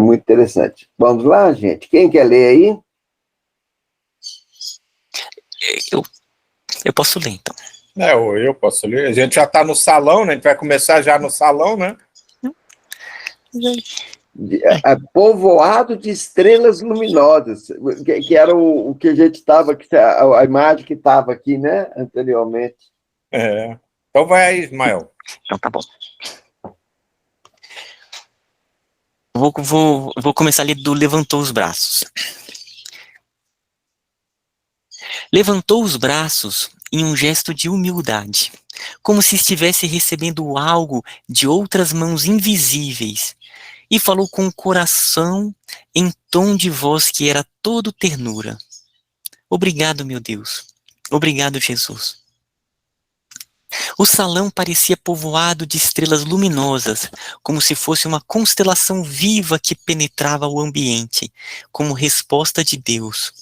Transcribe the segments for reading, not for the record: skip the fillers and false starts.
Muito interessante. Vamos lá, gente. Quem quer ler aí? Eu posso ler, então. Eu posso ler. A gente já está no salão, né? A gente vai começar já no salão, né? Povoado de estrelas luminosas, que era o que a gente estava, a imagem que estava aqui, né, anteriormente. Então vai aí, Ismael. Então tá bom. Vou começar ali do levantou os braços. Levantou os braços em um gesto de humildade, como se estivesse recebendo algo de outras mãos invisíveis, e falou com o coração em tom de voz que era todo ternura. Obrigado, meu Deus. Obrigado, Jesus. O salão parecia povoado de estrelas luminosas, como se fosse uma constelação viva que penetrava o ambiente, como resposta de Deus.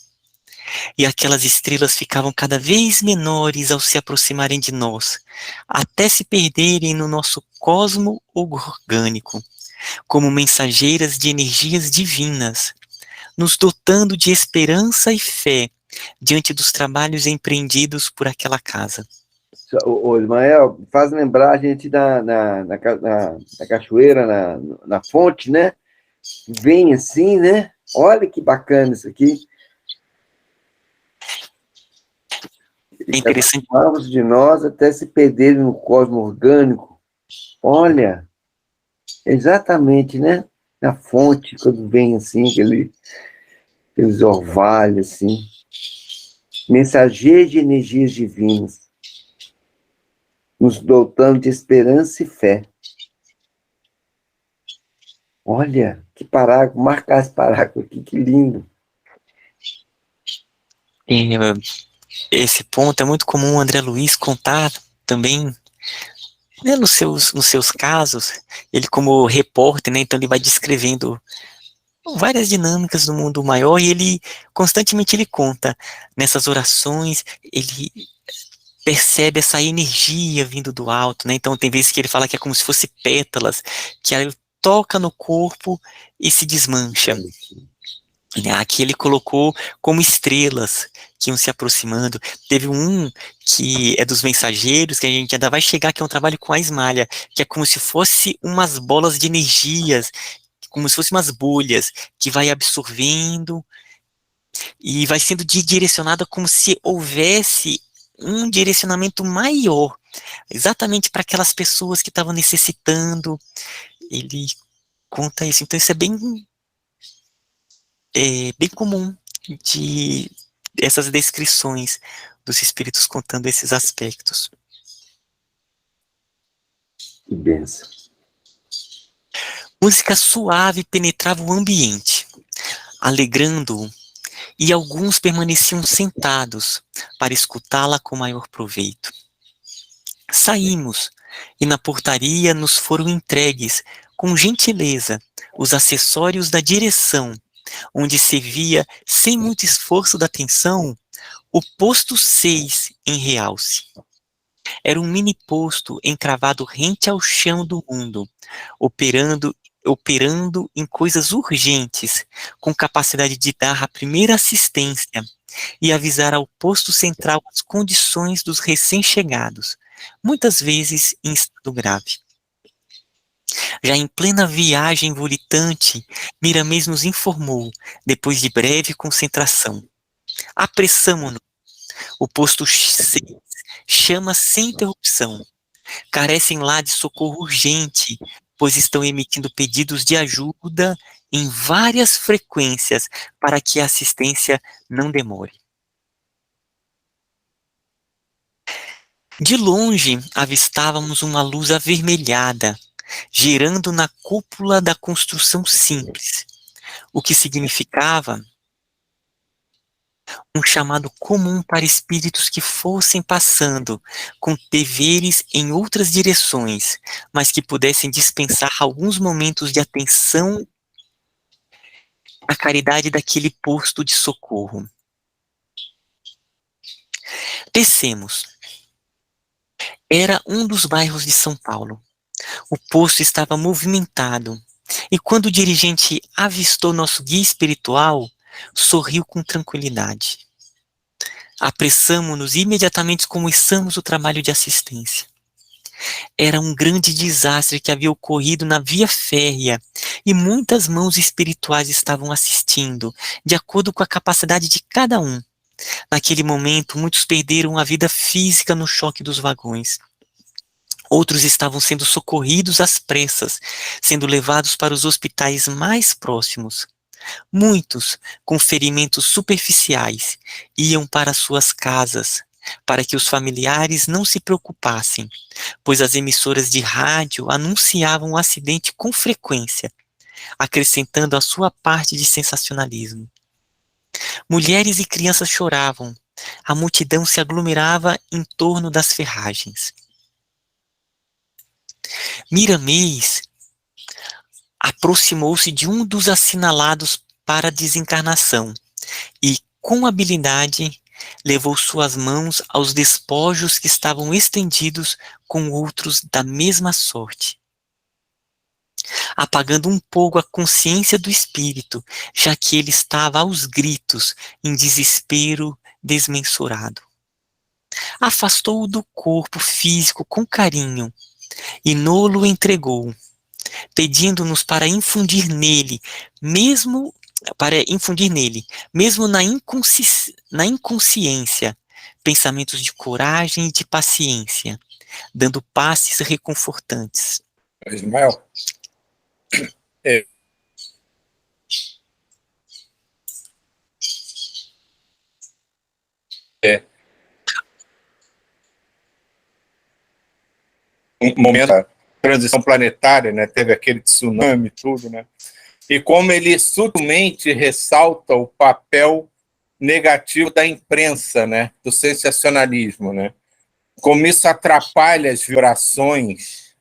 E aquelas estrelas ficavam cada vez menores ao se aproximarem de nós, até se perderem no nosso cosmo orgânico, como mensageiras de energias divinas, nos dotando de esperança e fé diante dos trabalhos empreendidos por aquela casa. O Ismael, faz lembrar a gente na cachoeira, na fonte, né? Vem assim, né? Olha que bacana isso aqui. É interessante. Vamos de nós até se perderem no cosmo orgânico. Olha, exatamente, né? Na fonte, quando vem assim, aqueles orvalhos, assim. Mensageiros de energias divinas, nos dotando de esperança e fé. Olha, que parágrafo, marcar esse parágrafo aqui, que lindo. Esse ponto é muito comum o André Luiz contar também, né, nos seus casos, ele como repórter, né, então ele vai descrevendo várias dinâmicas do mundo maior e ele constantemente ele conta nessas orações, ele percebe essa energia vindo do alto, né, então tem vezes que ele fala que é como se fosse pétalas, que ele toca no corpo e se desmancha. Aqui ele colocou como estrelas que iam se aproximando. Teve um que é dos mensageiros, que a gente ainda vai chegar, que é um trabalho com a esmalha, que é como se fosse umas bolas de energias, como se fossem umas bolhas, que vai absorvendo e vai sendo direcionada como se houvesse um direcionamento maior, exatamente para aquelas pessoas que estavam necessitando. Ele conta isso. Então isso é bem comum de essas descrições dos espíritos contando esses aspectos. Que benção. Música suave penetrava o ambiente, alegrando-o, e alguns permaneciam sentados para escutá-la com maior proveito. Saímos, e na portaria nos foram entregues, com gentileza, os acessórios da direção, onde se via, sem muito esforço da atenção, o posto 6 em realce. Era um mini posto encravado rente ao chão do mundo, operando em coisas urgentes, com capacidade de dar a primeira assistência e avisar ao posto central as condições dos recém-chegados, muitas vezes em estado grave. Já em plena viagem volitante, Miramês nos informou, depois de breve concentração: apressamo-nos. O posto 6 chama sem interrupção. Carecem lá de socorro urgente, pois estão emitindo pedidos de ajuda em várias frequências para que a assistência não demore. De longe, avistávamos uma luz avermelhada, girando na cúpula da construção simples, o que significava um chamado comum para espíritos que fossem passando com deveres em outras direções, mas que pudessem dispensar alguns momentos de atenção à caridade daquele posto de socorro. Descemos. Era um dos bairros de São Paulo. O posto estava movimentado E quando o dirigente avistou nosso guia espiritual, sorriu com tranquilidade. Apressamo-nos e imediatamente começamos o trabalho de assistência. Era um grande desastre que havia ocorrido na via férrea e muitas mãos espirituais estavam assistindo, de acordo com a capacidade de cada um. Naquele momento, muitos perderam a vida física no choque dos vagões. Outros estavam sendo socorridos às pressas, sendo levados para os hospitais mais próximos. Muitos, com ferimentos superficiais, iam para suas casas, para que os familiares não se preocupassem, pois as emissoras de rádio anunciavam o acidente com frequência, acrescentando a sua parte de sensacionalismo. Mulheres e crianças choravam, a multidão se aglomerava em torno das ferragens. Miramês aproximou-se de um dos assinalados para a desencarnação e, com habilidade, levou suas mãos aos despojos que estavam estendidos com outros da mesma sorte, apagando um pouco a consciência do espírito, já que ele estava aos gritos, em desespero desmensurado. Afastou-o do corpo físico com carinho e no-lo entregou, pedindo-nos para infundir nele, mesmo na inconsciência, pensamentos de coragem e de paciência, dando passes reconfortantes. Ismael, é, é um momento da transição planetária, né? Teve aquele tsunami e tudo, né? E como ele sutilmente ressalta o papel negativo da imprensa, né? Do sensacionalismo, né? Como isso atrapalha as vibrações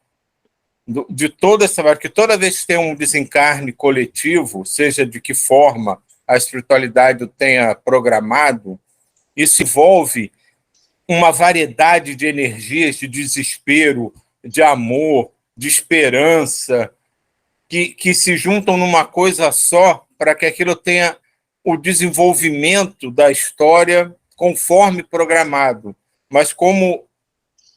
de toda essa... Porque toda vez que tem um desencarne coletivo, seja de que forma a espiritualidade o tenha programado, isso envolve uma variedade de energias de desespero, de amor, de esperança, que se juntam numa coisa só para que aquilo tenha o desenvolvimento da história conforme programado. Mas como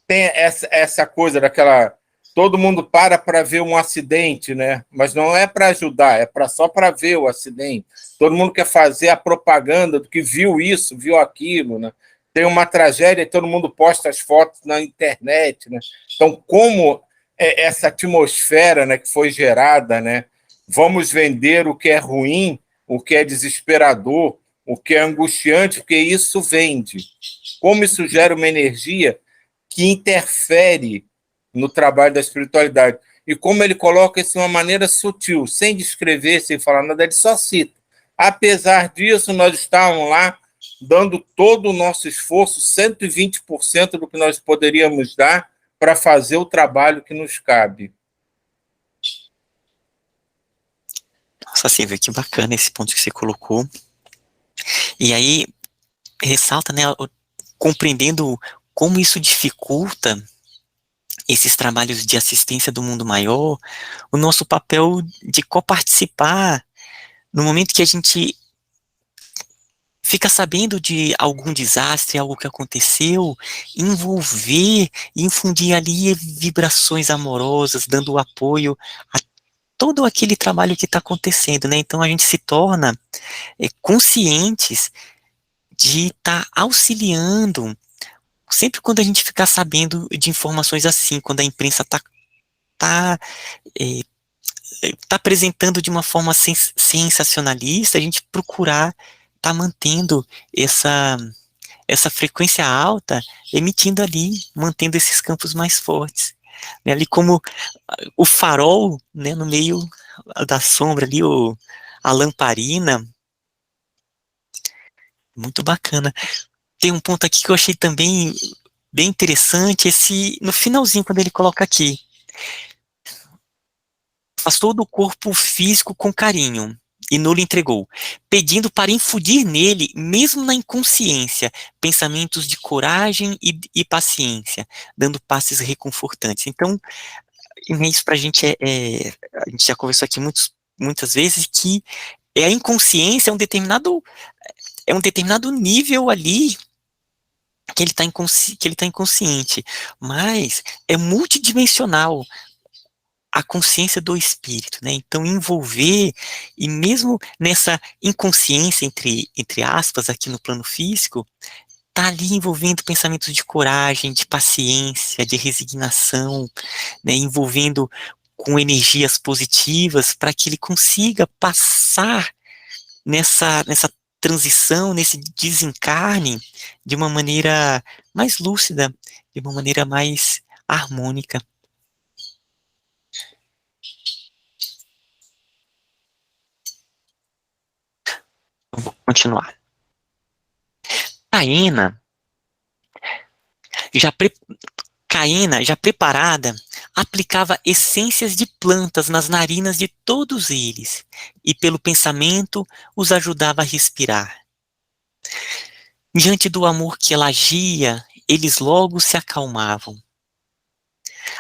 tem essa coisa daquela... Todo mundo para ver um acidente, né? Mas não é para ajudar, é só para ver o acidente. Todo mundo quer fazer a propaganda do que viu isso, viu aquilo, né? Tem uma tragédia e todo mundo posta as fotos na internet, né? Então, como essa atmosfera, né, que foi gerada, né? Vamos vender o que é ruim, o que é desesperador, o que é angustiante, porque isso vende. Como isso gera uma energia que interfere no trabalho da espiritualidade. E como ele coloca isso de uma maneira sutil, sem descrever, sem falar nada, ele só cita. Apesar disso, nós estávamos lá dando todo o nosso esforço, 120% do que nós poderíamos dar para fazer o trabalho que nos cabe. Nossa, Silvia, que bacana esse ponto que você colocou. E aí, ressalta, né, compreendendo como isso dificulta esses trabalhos de assistência do mundo maior, o nosso papel de coparticipar no momento que a gente fica sabendo de algum desastre, algo que aconteceu, envolver e infundir ali vibrações amorosas, dando apoio a todo aquele trabalho que está acontecendo, né? Então a gente se torna conscientes de estar auxiliando, sempre quando a gente ficar sabendo de informações assim, quando a imprensa tá apresentando de uma forma sensacionalista, a gente procurar estar mantendo essa frequência alta, emitindo ali, mantendo esses campos mais fortes. Né, ali como o farol, né, no meio da sombra ali, a lamparina. Muito bacana. Tem um ponto aqui que eu achei também bem interessante, no finalzinho, quando ele coloca aqui: afastou do corpo físico com carinho, e não lhe entregou, pedindo para infundir nele, mesmo na inconsciência, pensamentos de coragem e paciência, dando passes reconfortantes. Então, isso para a gente a gente já conversou aqui muitas vezes que a inconsciência é um determinado nível ali que ele tá inconsciente, mas é multidimensional a consciência do espírito, né? Então envolver, e mesmo nessa inconsciência, entre aspas, aqui no plano físico, tá ali envolvendo pensamentos de coragem, de paciência, de resignação, né? Envolvendo com energias positivas para que ele consiga passar nessa transição, nesse desencarne, de uma maneira mais lúcida, de uma maneira mais harmônica. Eu vou continuar. Caena, já, Caena, já preparada, aplicava essências de plantas nas narinas de todos eles, e pelo pensamento os ajudava a respirar. Diante do amor que ela agia, eles logo se acalmavam.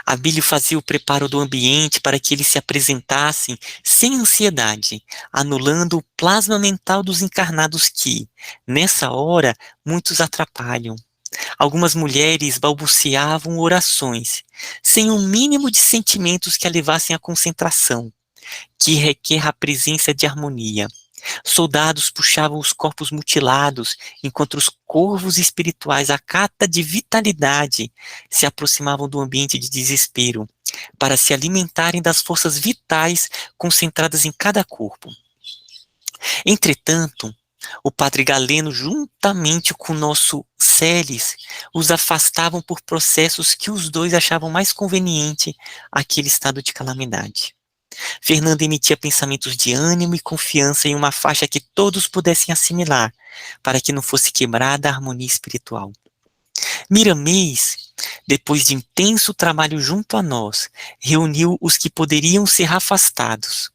Abílio fazia o preparo do ambiente para que eles se apresentassem sem ansiedade, anulando o plasma mental dos encarnados que, nessa hora, muitos atrapalham. Algumas mulheres balbuciavam orações, sem um mínimo de sentimentos que a levassem à concentração, que requer a presença de harmonia. Soldados puxavam os corpos mutilados, enquanto os corvos espirituais, à cata de vitalidade, se aproximavam do ambiente de desespero, para se alimentarem das forças vitais concentradas em cada corpo. Entretanto, o padre Galeno, juntamente com o nosso Celes, os afastavam por processos que os dois achavam mais conveniente àquele estado de calamidade. Fernando emitia pensamentos de ânimo e confiança em uma faixa que todos pudessem assimilar, para que não fosse quebrada a harmonia espiritual. Miramês, depois de intenso trabalho junto a nós, reuniu os que poderiam ser afastados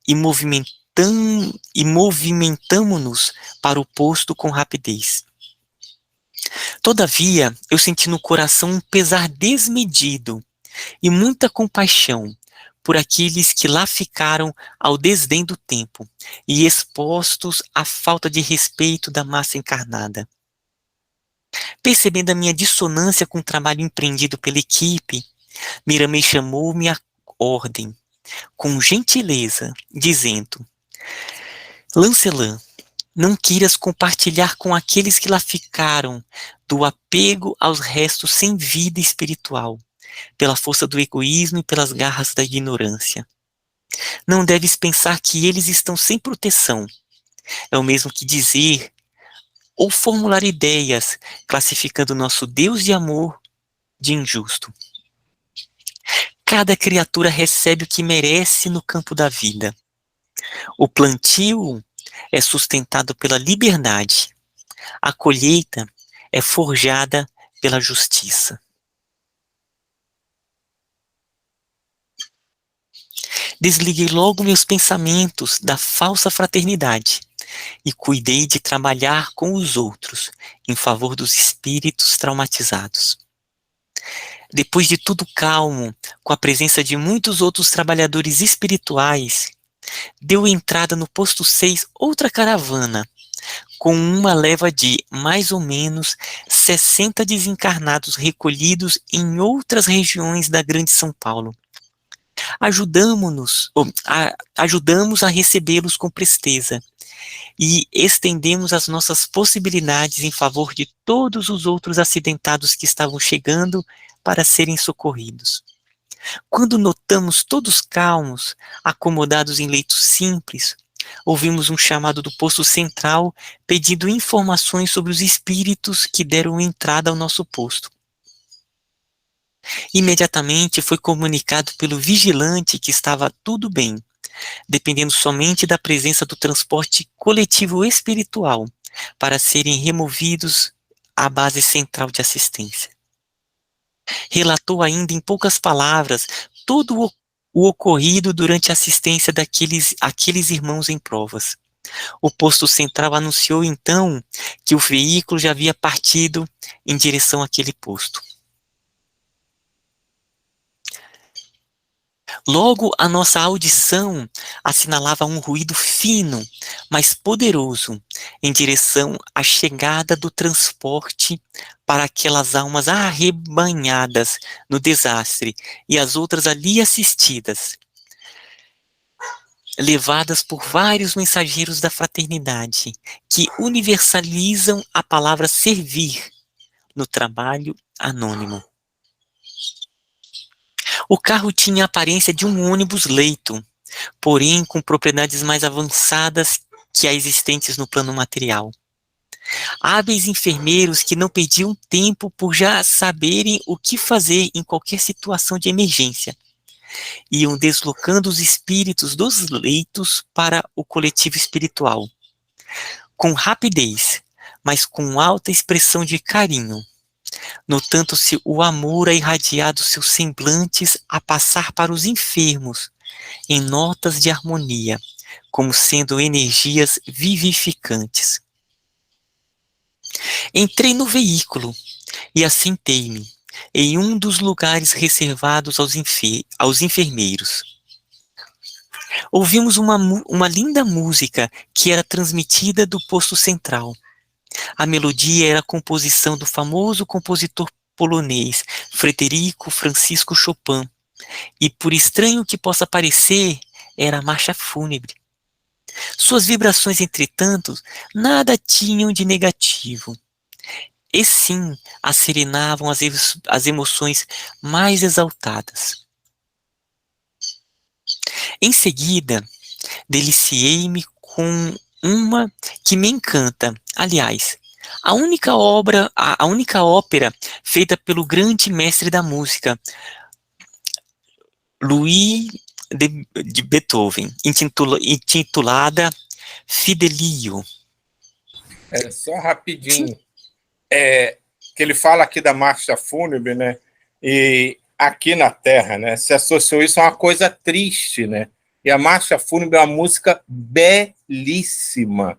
e movimentamo-nos para o posto com rapidez. Todavia, eu senti no coração um pesar desmedido e muita compaixão por aqueles que lá ficaram ao desdém do tempo e expostos à falta de respeito da massa encarnada. Percebendo a minha dissonância com o trabalho empreendido pela equipe, Miramês chamou-me à ordem, com gentileza, dizendo: Lancelã, não queiras compartilhar com aqueles que lá ficaram do apego aos restos sem vida espiritual, pela força do egoísmo e pelas garras da ignorância. Não deves pensar que eles estão sem proteção. É o mesmo que dizer ou formular ideias classificando nosso Deus de amor de injusto. Cada criatura recebe o que merece no campo da vida. O plantio é sustentado pela liberdade. A colheita é forjada pela justiça. Desliguei logo meus pensamentos da falsa fraternidade e cuidei de trabalhar com os outros em favor dos espíritos traumatizados. Depois de tudo calmo, com a presença de muitos outros trabalhadores espirituais, deu entrada no posto 6 outra caravana, com uma leva de, mais ou menos, 60 desencarnados recolhidos em outras regiões da Grande São Paulo. Ajudamos a recebê-los com presteza e estendemos as nossas possibilidades em favor de todos os outros acidentados que estavam chegando para serem socorridos. Quando notamos todos calmos, acomodados em leitos simples, ouvimos um chamado do posto central pedindo informações sobre os espíritos que deram entrada ao nosso posto. Imediatamente foi comunicado pelo vigilante que estava tudo bem, dependendo somente da presença do transporte coletivo espiritual para serem removidos à base central de assistência. Relatou ainda em poucas palavras todo o ocorrido durante a assistência aqueles irmãos em provas. O posto central anunciou então que o veículo já havia partido em direção àquele posto. Logo, a nossa audição assinalava um ruído fino, mas poderoso, em direção à chegada do transporte para aquelas almas arrebanhadas no desastre e as outras ali assistidas, levadas por vários mensageiros da fraternidade, que universalizam a palavra servir no trabalho anônimo. O carro tinha a aparência de um ônibus-leito, porém com propriedades mais avançadas que as existentes no plano material. Hábeis enfermeiros que não perdiam tempo por já saberem o que fazer em qualquer situação de emergência. Iam deslocando os espíritos dos leitos para o coletivo espiritual. Com rapidez, mas com alta expressão de carinho, notando-se o amor a irradiar dos seus semblantes a passar para os enfermos, em notas de harmonia, como sendo energias vivificantes. Entrei no veículo e assentei-me em um dos lugares reservados aos enfermeiros. Ouvimos uma linda música que era transmitida do posto central. A melodia era a composição do famoso compositor polonês Frederico Francisco Chopin, e por estranho que possa parecer, era a marcha fúnebre. Suas vibrações, entretanto, nada tinham de negativo, e sim asserenavam as emoções mais exaltadas. Em seguida, deliciei-me com uma que me encanta, aliás, a única ópera feita pelo grande mestre da música, Louis de Beethoven, intitulada Fidelio. Só rapidinho, que ele fala aqui da marcha fúnebre, né? E aqui na Terra, né? Se associou isso a uma coisa triste, né? E a marcha fúnebre é uma música belíssima,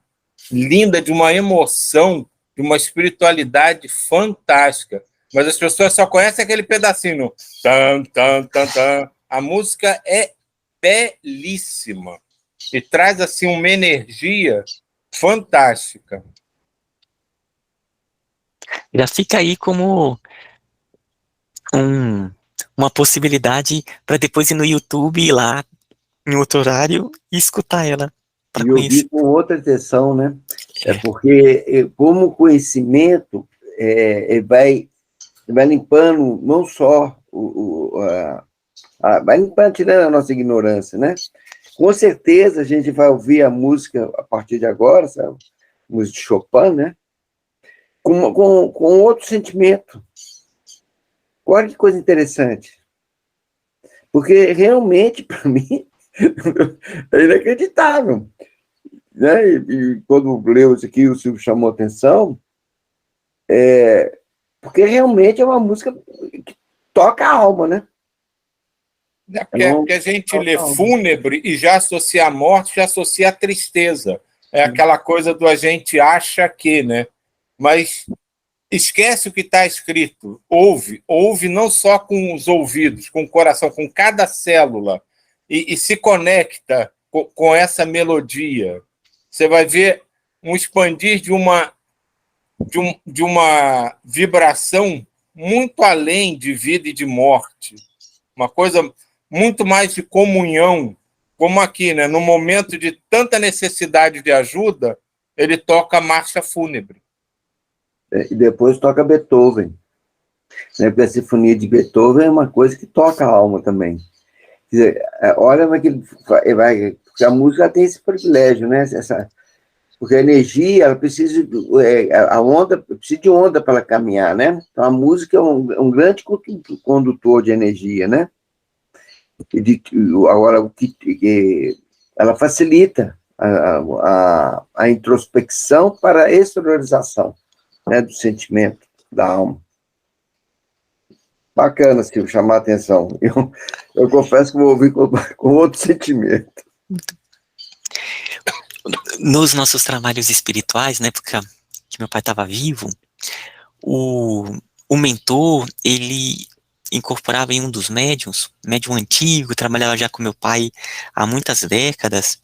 linda, de uma emoção, de uma espiritualidade fantástica. Mas as pessoas só conhecem aquele pedacinho. Tan, tan, tan, tan. A música é belíssima e traz assim uma energia fantástica. Já fica aí como uma possibilidade para depois ir no YouTube, ir lá em outro horário e escutar ela. E ouvir com outra atenção, né? Porque, como conhecimento, vai limpando não só vai limpando, tirando a nossa ignorância, né? Com certeza a gente vai ouvir a música a partir de agora, sabe? Música de Chopin, né? Com outro sentimento. Olha que coisa interessante. Porque realmente, para mim, é inacreditável. Né? E quando leu isso aqui, o Silvio chamou a atenção, porque realmente é uma música que toca a alma, né? Porque a gente lê fúnebre e já associa a morte, já associa a tristeza. É aquela coisa do a gente acha que, né? Mas esquece o que está escrito. Ouve não só com os ouvidos, com o coração, com cada célula, e se conecta com essa melodia. Você vai ver um expandir de uma vibração muito além de vida e de morte. Uma coisa muito mais de comunhão, como aqui, né? No momento de tanta necessidade de ajuda, ele toca a marcha fúnebre. E depois toca Beethoven. Né? Porque a sinfonia de Beethoven é uma coisa que toca a alma também. Quer dizer, olha como é que ele vai... Porque a música tem esse privilégio, né? Porque a energia, ela precisa... A onda precisa de onda para ela caminhar, né? Então a música é um grande condutor de energia, né? Agora, ela facilita a introspecção para a exteriorização, né, do sentimento, da alma. Bacana, Silvio, chamar a atenção. Eu confesso que vou ouvir com outro sentimento. Nos nossos trabalhos espirituais, na época que meu pai estava vivo, o mentor, ele incorporava em um dos médium antigo, trabalhava já com meu pai há muitas décadas,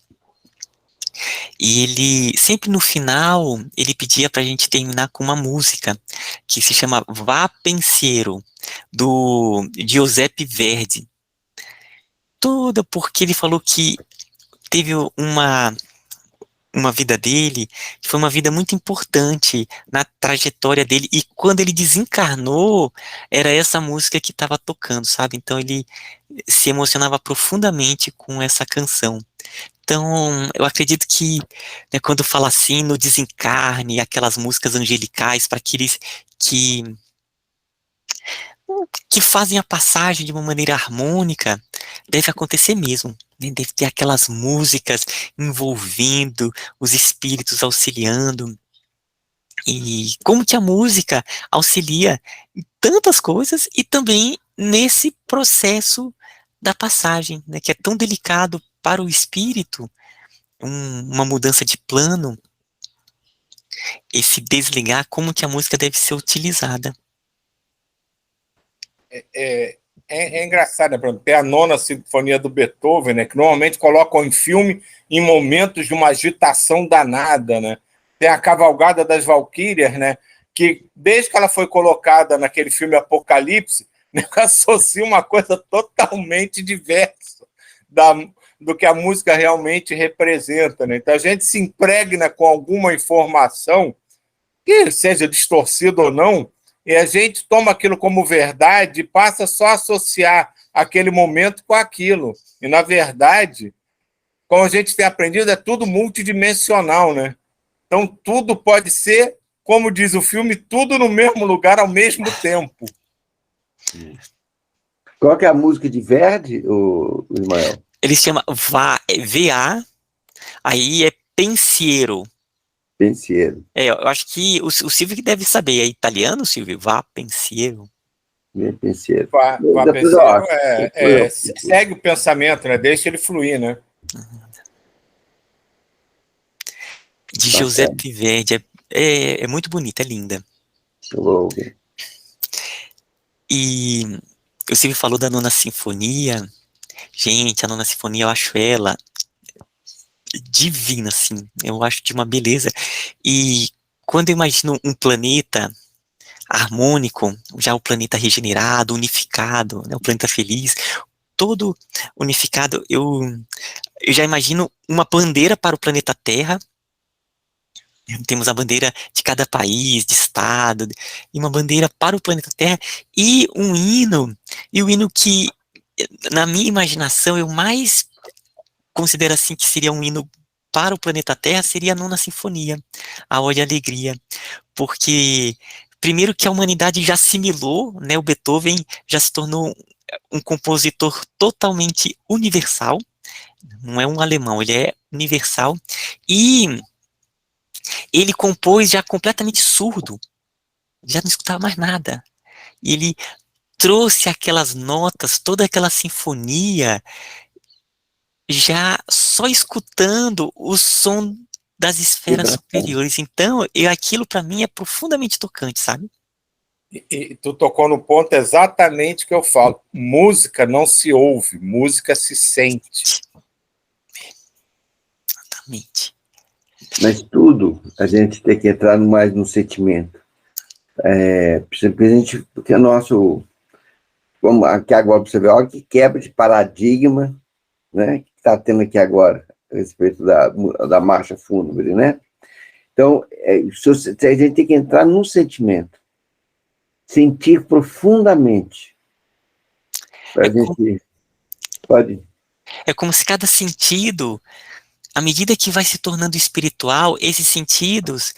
e ele, sempre no final, ele pedia pra gente terminar com uma música, que se chama Vá Pensiero, do Giuseppe Verdi. Toda porque ele falou que teve uma vida dele, que foi uma vida muito importante na trajetória dele, e quando ele desencarnou, era essa música que estava tocando, sabe? Então ele se emocionava profundamente com essa canção. Então, eu acredito que, né, quando fala assim, no desencarne, aquelas músicas angelicais para aqueles que, que fazem a passagem de uma maneira harmônica, deve acontecer mesmo, né? Deve ter aquelas músicas envolvendo os espíritos, auxiliando. E como que a música auxilia em tantas coisas e também nesse processo da passagem, né, que é tão delicado para o espírito, uma mudança de plano, esse desligar, como que a música deve ser utilizada. É engraçado, né? Por exemplo, tem a Nona Sinfonia do Beethoven, né? Que normalmente colocam em filme em momentos de uma agitação danada, né? Tem a Cavalgada das Valquírias, né? Que desde que ela foi colocada naquele filme Apocalipse, né, associa uma coisa totalmente diversa do que a música realmente representa, né? Então a gente se impregna com alguma informação, que seja distorcida ou não, e a gente toma aquilo como verdade e passa só a associar aquele momento com aquilo. E, na verdade, como a gente tem aprendido, é tudo multidimensional, né? Então, tudo pode ser, como diz o filme, tudo no mesmo lugar ao mesmo tempo. Qual que é a música de Verdi, o Ismael? Ele se chama VA, aí é Pensiero. Pensiero. Eu acho que o Silvio que deve saber. É italiano, Silvio? Vá Pensiero. Pensiero. Depois segue o pensamento, né? Deixa ele fluir, né? De Giuseppe Verdi. É muito bonita, é linda. E o Silvio falou da Nona Sinfonia. Gente, a Nona Sinfonia, eu acho ela divina, assim. Eu acho de uma beleza. E quando eu imagino um planeta harmônico, já o planeta regenerado, unificado, né, o planeta feliz, todo unificado, eu já imagino uma bandeira para o planeta Terra. Temos a bandeira de cada país, de estado, e uma bandeira para o planeta Terra, e o hino que, na minha imaginação, eu mais considero assim que seria um hino para o planeta Terra, seria a Nona Sinfonia, a Ode à Alegria, porque, primeiro que a humanidade já assimilou, né, o Beethoven já se tornou um compositor totalmente universal, não é um alemão, ele é universal, e ele compôs já completamente surdo, já não escutava mais nada. E ele trouxe aquelas notas, toda aquela sinfonia, já só escutando o som das esferas superiores. Então, aquilo para mim é profundamente tocante, sabe? E tu tocou no ponto exatamente que eu falo. Música não se ouve, música se sente. Exatamente. Mas tudo a gente tem que entrar mais no sentimento. Porque é nosso. Vamos aqui agora para você ver, olha que quebra de paradigma, né, que está tendo aqui agora, a respeito da marcha fúnebre, né? Então, a gente tem que entrar no sentimento, sentir profundamente. É como se cada sentido, à medida que vai se tornando espiritual, esses sentidos,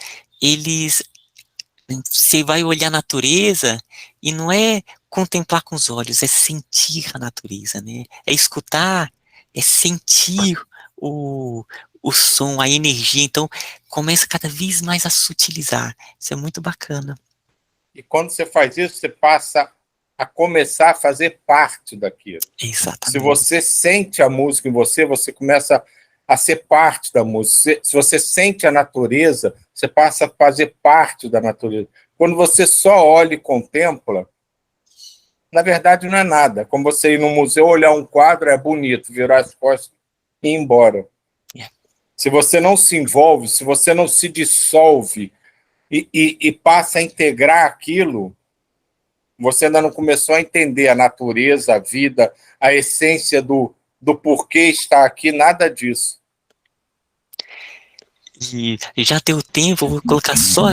você vai olhar a natureza e não é contemplar com os olhos, é sentir a natureza, né? É escutar, é sentir o som, a energia. Então, começa cada vez mais a sutilizar. Isso é muito bacana. E quando você faz isso, você passa a começar a fazer parte daquilo. Exatamente. Se você sente a música em você, você começa a ser parte da música. Se você sente a natureza, você passa a fazer parte da natureza. Quando você só olha e contempla, na verdade não é nada. Como você ir no museu, olhar um quadro, é bonito, virar as costas e ir embora. Se você não se envolve, se você não se dissolve e passa a integrar aquilo, você ainda não começou a entender a natureza, a vida, a essência do porquê estar aqui, nada disso. E já deu tempo, vou colocar só